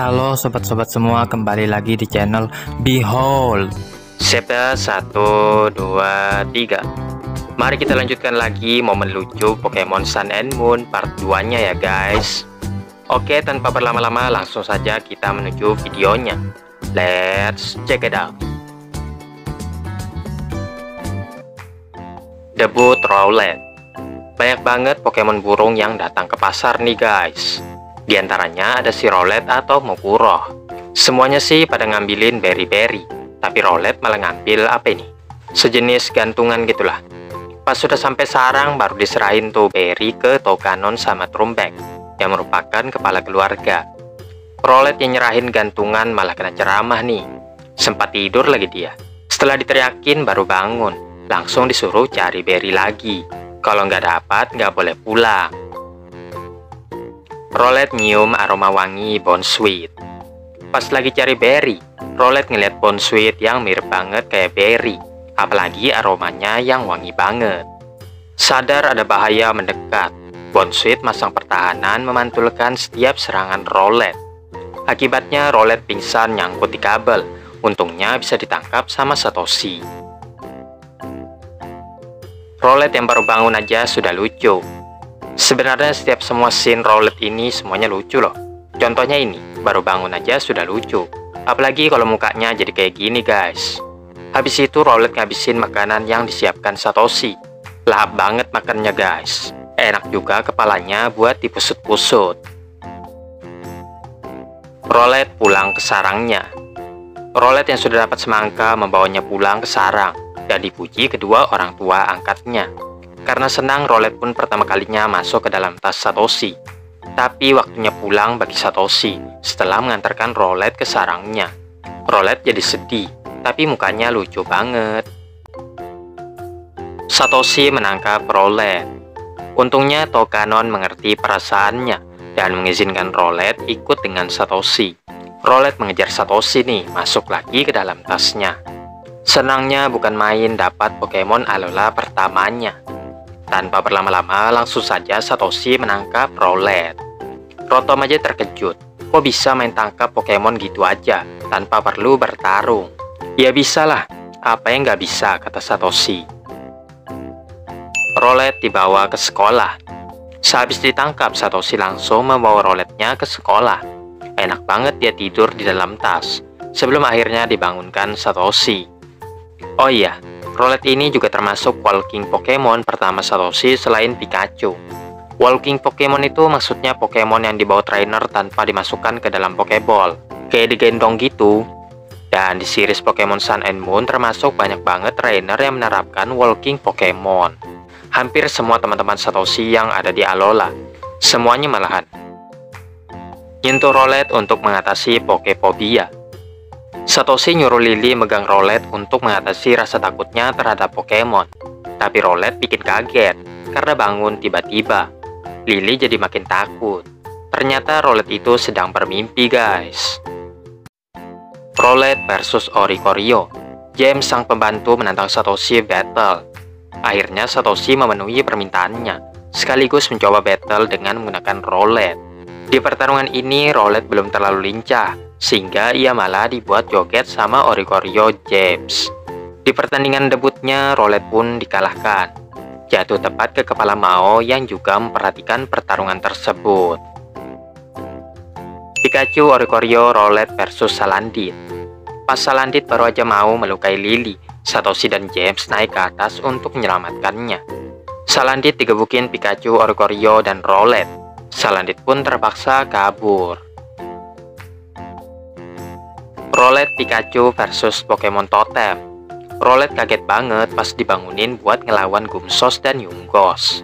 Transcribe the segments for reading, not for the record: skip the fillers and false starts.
Halo sobat-sobat semua, kembali lagi di channel Behold. Chapter 1, 2, 3. Mari kita lanjutkan lagi momen lucu Pokemon Sun and Moon part 2 nya ya guys. Oke, tanpa berlama-lama langsung saja kita menuju videonya. Let's check it out. Debut Rowlet. Banyak banget Pokemon burung yang datang ke pasar nih guys. Di antaranya ada si Rowlet atau Mukuroh. Semuanya sih pada ngambilin berry-berry, tapi Rowlet malah ngambil apa ini? Sejenis gantungan gitulah. Pas sudah sampai sarang baru diserahin tuh berry ke Toucanon sama Trumbek, yang merupakan kepala keluarga. Rowlet yang nyerahin gantungan malah kena ceramah nih. Sempat tidur lagi dia. Setelah diteriakin baru bangun, langsung disuruh cari berry lagi. Kalau nggak dapat nggak boleh pulang. Rowlet nyium aroma wangi Bounsweet. Pas lagi cari berry, Rowlet ngeliat Bounsweet yang mirip banget kayak berry, apalagi aromanya yang wangi banget. Sadar ada bahaya mendekat, Bounsweet masang pertahanan memantulkan setiap serangan Rowlet. Akibatnya Rowlet pingsan nyangkut di kabel, untungnya bisa ditangkap sama Satoshi. Rowlet yang baru bangun aja sudah lucu. Sebenarnya setiap semua scene Rowlet ini semuanya lucu loh. Contohnya ini, baru bangun aja sudah lucu. Apalagi kalau mukanya jadi kayak gini guys. Habis itu Rowlet ngabisin makanan yang disiapkan Satoshi. Lahap banget makannya guys. Enak juga kepalanya buat dipusut-pusut. Rowlet pulang ke sarangnya. Rowlet yang sudah dapat semangka membawanya pulang ke sarang dan dipuji kedua orang tua angkatnya. Karena senang, Rowlet pun pertama kalinya masuk ke dalam tas Satoshi. Tapi waktunya pulang bagi Satoshi setelah mengantarkan Rowlet ke sarangnya. Rowlet jadi sedih, tapi mukanya lucu banget. Satoshi menangkap Rowlet. Untungnya Toucanon mengerti perasaannya dan mengizinkan Rowlet ikut dengan Satoshi. Rowlet mengejar Satoshi nih, masuk lagi ke dalam tasnya. Senangnya bukan main dapat Pokemon Alola pertamanya. Tanpa berlama-lama, langsung saja Satoshi menangkap Rowlet. Rotom aja terkejut, kok bisa main tangkap Pokemon gitu aja, tanpa perlu bertarung? Ya bisa lah, apa yang nggak bisa, kata Satoshi. Rowlet dibawa ke sekolah. Sehabis ditangkap, Satoshi langsung membawa Rowletnya ke sekolah. Enak banget dia tidur di dalam tas, sebelum akhirnya dibangunkan Satoshi. Oh iya, Rowlet ini juga termasuk walking Pokemon pertama Satoshi selain Pikachu. Walking Pokemon itu maksudnya Pokemon yang dibawa trainer tanpa dimasukkan ke dalam Pokeball, kayak digendong gitu. Dan di series Pokemon Sun and Moon termasuk banyak banget trainer yang menerapkan walking Pokemon. Hampir semua teman-teman Satoshi yang ada di Alola, semuanya malahan. Nyentuh Rowlet untuk mengatasi Pokefobia. Satoshi nyuruh Lily megang Rowlet untuk mengatasi rasa takutnya terhadap Pokemon. Tapi Rowlet bikin kaget karena bangun tiba-tiba. Lily jadi makin takut. Ternyata Rowlet itu sedang bermimpi guys. Rowlet versus Oricorio. James sang pembantu menantang Satoshi battle. Akhirnya Satoshi memenuhi permintaannya, sekaligus mencoba battle dengan menggunakan Rowlet. Di pertarungan ini Rowlet belum terlalu lincah, sehingga ia malah dibuat joget sama Oricorio James. Di pertandingan debutnya, Rowlet pun dikalahkan. Jatuh tepat ke kepala Mao yang juga memperhatikan pertarungan tersebut. Pikachu, Oricorio, Rowlet versus Salandit. Pas Salandit baru aja mau melukai Lily, Satoshi dan James naik ke atas untuk menyelamatkannya. Salandit digebukin Pikachu, Oricorio, dan Rowlet. Salandit pun terpaksa kabur. Rowlet Pikachu versus Pokemon Totem. Rowlet kaget banget pas dibangunin buat ngelawan Gumsos dan Yungoos.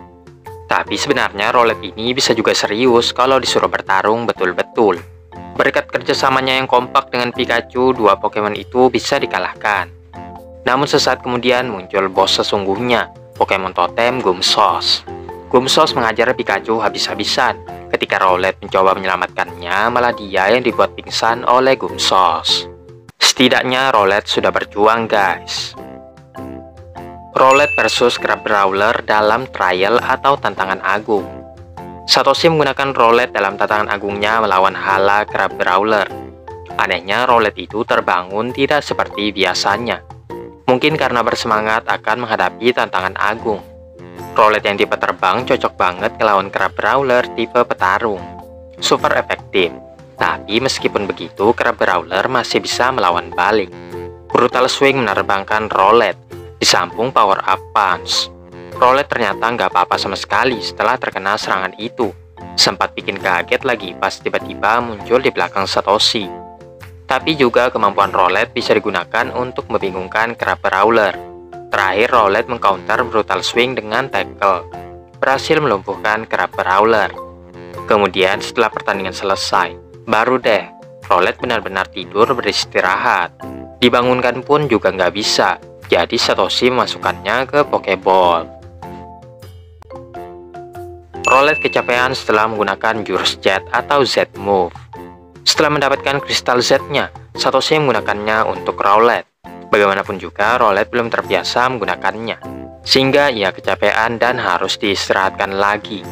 Tapi sebenarnya Rowlet ini bisa juga serius kalau disuruh bertarung betul-betul. Berkat kerjasamanya yang kompak dengan Pikachu, dua Pokemon itu bisa dikalahkan. Namun sesaat kemudian muncul bos sesungguhnya, Pokemon Totem Gumsos. Gumsos mengajar Pikachu habis-habisan. Ketika Rowlet mencoba menyelamatkannya, malah dia yang dibuat pingsan oleh Gumsos. Setidaknya Rowlet sudah berjuang guys. Rowlet versus Crabrawler dalam trial atau tantangan agung. Satoshi menggunakan Rowlet dalam tantangan agungnya melawan Hala Crab Brawler. Anehnya, Rowlet itu terbangun tidak seperti biasanya. Mungkin karena bersemangat akan menghadapi tantangan agung. Rowlet yang tipe terbang cocok banget ngelawan Crab Brawler tipe petarung. Super efektif. Tapi meskipun begitu, Crab Brawler masih bisa melawan balik. Brutal Swing menerbangkan Rowlet, disambung Power Up Punch. Rowlet ternyata nggak apa-apa sama sekali setelah terkena serangan itu. Sempat bikin kaget lagi pas tiba-tiba muncul di belakang Satoshi. Tapi juga kemampuan Rowlet bisa digunakan untuk membingungkan Crab Brawler. Terakhir, Rowlet mengcounter Brutal Swing dengan tackle, berhasil melumpuhkan Crab Brawler. Kemudian setelah pertandingan selesai, baru deh Rowlet benar-benar tidur beristirahat. Dibangunkan pun juga nggak bisa, jadi Satoshi memasukkannya ke Pokeball. Rowlet kecapean setelah menggunakan jurus Jet atau Z-Move. Setelah mendapatkan kristal Z-nya, Satoshi menggunakannya untuk Rowlet. Bagaimanapun juga, Rowlet belum terbiasa menggunakannya, sehingga ia kecapean dan harus diistirahatkan lagi.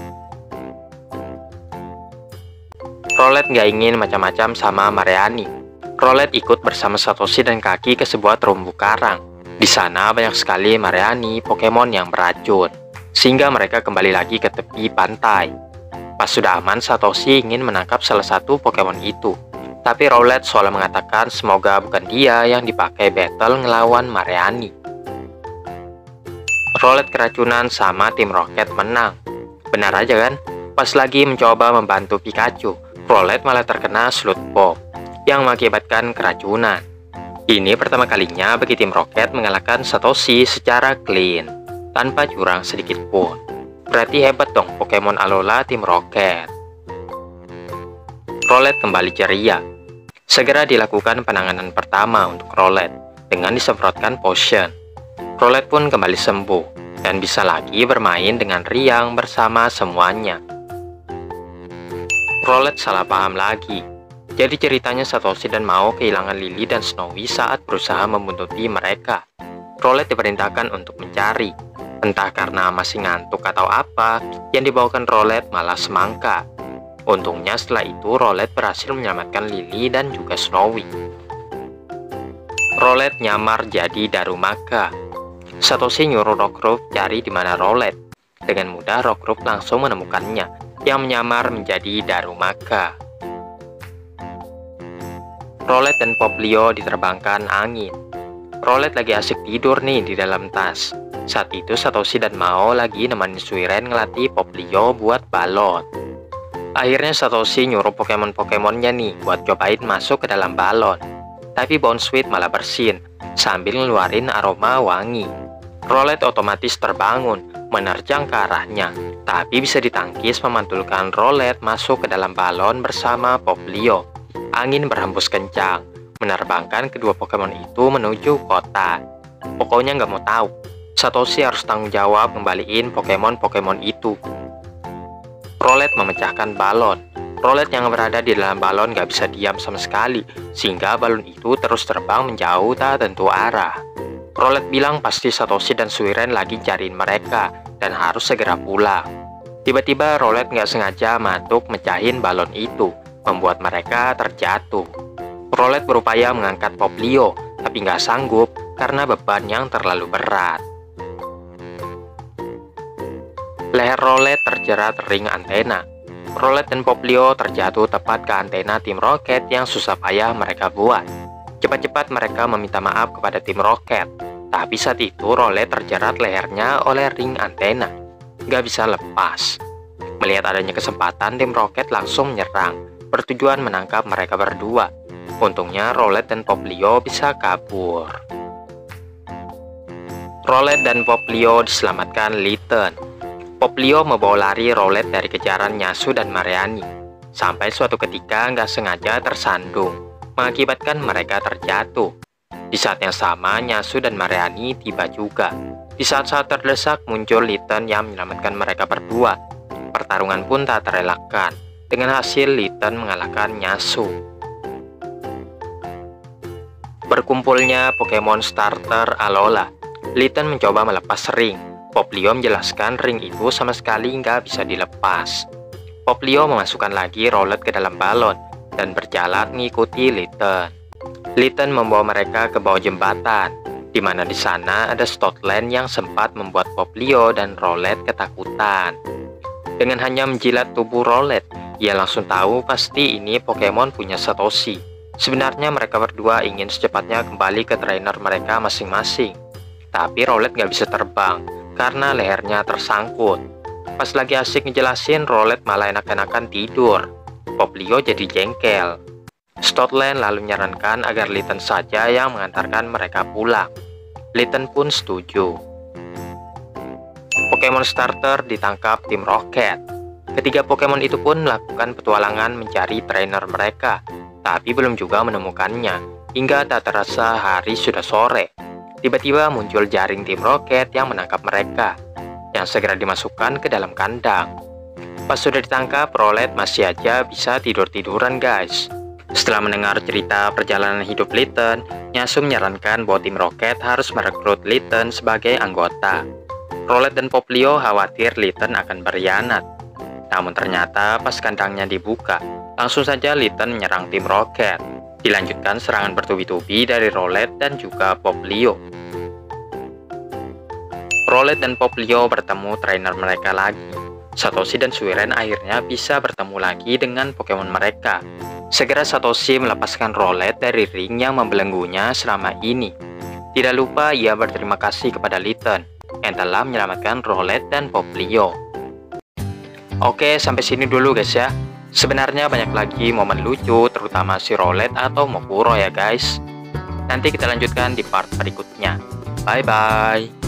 Rowlet nggak ingin macam-macam sama Mariani. Rowlet ikut bersama Satoshi dan Kaki ke sebuah terumbu karang. Di sana banyak sekali Mariani, Pokemon yang beracun, sehingga mereka kembali lagi ke tepi pantai. Pas sudah aman, Satoshi ingin menangkap salah satu Pokemon itu. Tapi Rowlet seolah mengatakan semoga bukan dia yang dipakai battle ngelawan Mariani. Rowlet keracunan sama tim Rocket menang. Benar aja kan? Pas lagi mencoba membantu Pikachu, Rowlet malah terkena Sludge yang mengakibatkan keracunan. Ini pertama kalinya bagi tim Rocket mengalahkan Satoshi secara clean, tanpa curang sedikit pun. Berarti hebat dong Pokemon Alola tim Rocket. Rowlet kembali ceria. Segera dilakukan penanganan pertama untuk Rowlet dengan disemprotkan potion. Rowlet pun kembali sembuh dan bisa lagi bermain dengan riang bersama semuanya. Rowlet salah paham lagi. Jadi ceritanya Satoshi dan Mao kehilangan Lily dan Snowy saat berusaha membuntuti mereka. Rowlet diperintahkan untuk mencari. Entah karena masih ngantuk atau apa, yang dibawakan Rowlet malah semangka. Untungnya setelah itu Rowlet berhasil menyelamatkan Lily dan juga Snowy. Rowlet nyamar jadi Darumaka. Satoshi nyuruh Rockruff cari di mana Rowlet. Dengan mudah Rockruff langsung menemukannya, yang menyamar menjadi Darumaka. Rowlet dan Popplio diterbangkan angin. Rowlet lagi asik tidur nih di dalam tas. Saat itu Satoshi dan Mao lagi nemenin Suiren ngelatih Popplio buat balon. Akhirnya Satoshi nyuruh Pokemon-Pokemonnya nih buat cobain masuk ke dalam balon. Tapi Bounsweet malah bersin sambil ngeluarin aroma wangi. Rowlet otomatis terbangun, menerjang ke arahnya. Tapi bisa ditangkis memantulkan Rowlet masuk ke dalam balon bersama Popplio. Angin berhembus kencang, menerbangkan kedua Pokemon itu menuju kota. Pokoknya nggak mau tahu, Satoshi harus tanggung jawab ngembaliin Pokemon-Pokemon itu. Rowlet memecahkan balon. Rowlet yang berada di dalam balon nggak bisa diam sama sekali, sehingga balon itu terus terbang menjauh tak tentu arah. Rowlet bilang pasti Satoshi dan Suiren lagi cariin mereka, dan harus segera pulang. Tiba-tiba Rowlet nggak sengaja matuk mecahin balon itu, membuat mereka terjatuh. Rowlet berupaya mengangkat Popplio, tapi nggak sanggup karena beban yang terlalu berat. Leher Rowlet terjerat ring antena. Rowlet dan Popplio terjatuh tepat ke antena tim Rocket yang susah payah mereka buat. Cepat-cepat mereka meminta maaf kepada tim Rocket, tapi saat itu Rowlet terjerat lehernya oleh ring antena. Nggak bisa lepas. Melihat adanya kesempatan, tim Rocket langsung menyerang, bertujuan menangkap mereka berdua. Untungnya Rowlet dan Popplio bisa kabur. Rowlet dan Popplio diselamatkan Litten. Popplio membawa lari Rowlet dari kejaran Nyasu dan Mariani. Sampai suatu ketika nggak sengaja tersandung, mengakibatkan mereka terjatuh. Di saat yang sama, Nyasu dan Mariani tiba juga. Di saat-saat terdesak muncul Litten yang menyelamatkan mereka berdua. Pertarungan pun tak terelakkan. Dengan hasil Litten mengalahkan Nyasu. Berkumpulnya Pokemon starter Alola. Litten mencoba melepas ring. Popplio menjelaskan ring itu sama sekali nggak bisa dilepas. Poplio memasukkan lagi Rowlet ke dalam balon dan berjalan mengikuti Litten. Litten membawa mereka ke bawah jembatan, di mana di sana ada Stoutland yang sempat membuat Poplio dan Rowlet ketakutan. Dengan hanya menjilat tubuh Rowlet, ia langsung tahu pasti ini Pokemon punya Satoshi. Sebenarnya mereka berdua ingin secepatnya kembali ke trainer mereka masing-masing. Tapi Rowlet gak bisa terbang karena lehernya tersangkut. Pas lagi asik ngejelasin, Rowlet malah enak-enakan tidur. Poplio jadi jengkel. Stoutland lalu menyarankan agar Litten saja yang mengantarkan mereka pulang. Litten pun setuju. Pokemon starter ditangkap tim Rocket. Ketiga Pokemon itu pun melakukan petualangan mencari trainer mereka, tapi belum juga menemukannya. Hingga tak terasa hari sudah sore. Tiba-tiba muncul jaring tim Rocket yang menangkap mereka, yang segera dimasukkan ke dalam kandang. Pas sudah ditangkap, Rowlet masih aja bisa tidur-tiduran guys. Setelah mendengar cerita perjalanan hidup Litten, Nyasu menyarankan bahwa tim Rocket harus merekrut Litten sebagai anggota. Rowlet dan Poplio khawatir Litten akan berkhianat. Namun ternyata pas kandangnya dibuka, langsung saja Litten menyerang tim Rocket. Dilanjutkan serangan bertubi-tubi dari Rowlet dan juga Poplio. Rowlet dan Poplio bertemu trainer mereka lagi. Satoshi dan Suiren akhirnya bisa bertemu lagi dengan Pokemon mereka. Segera Satoshi melepaskan Rowlet dari ring yang membelenggunya selama ini. Tidak lupa ia berterima kasih kepada Litten yang telah menyelamatkan Rowlet dan Poplio. Oke, sampai sini dulu guys ya. Sebenarnya banyak lagi momen lucu, terutama si Rowlet atau Mokuro ya guys. Nanti kita lanjutkan di part berikutnya. Bye-bye.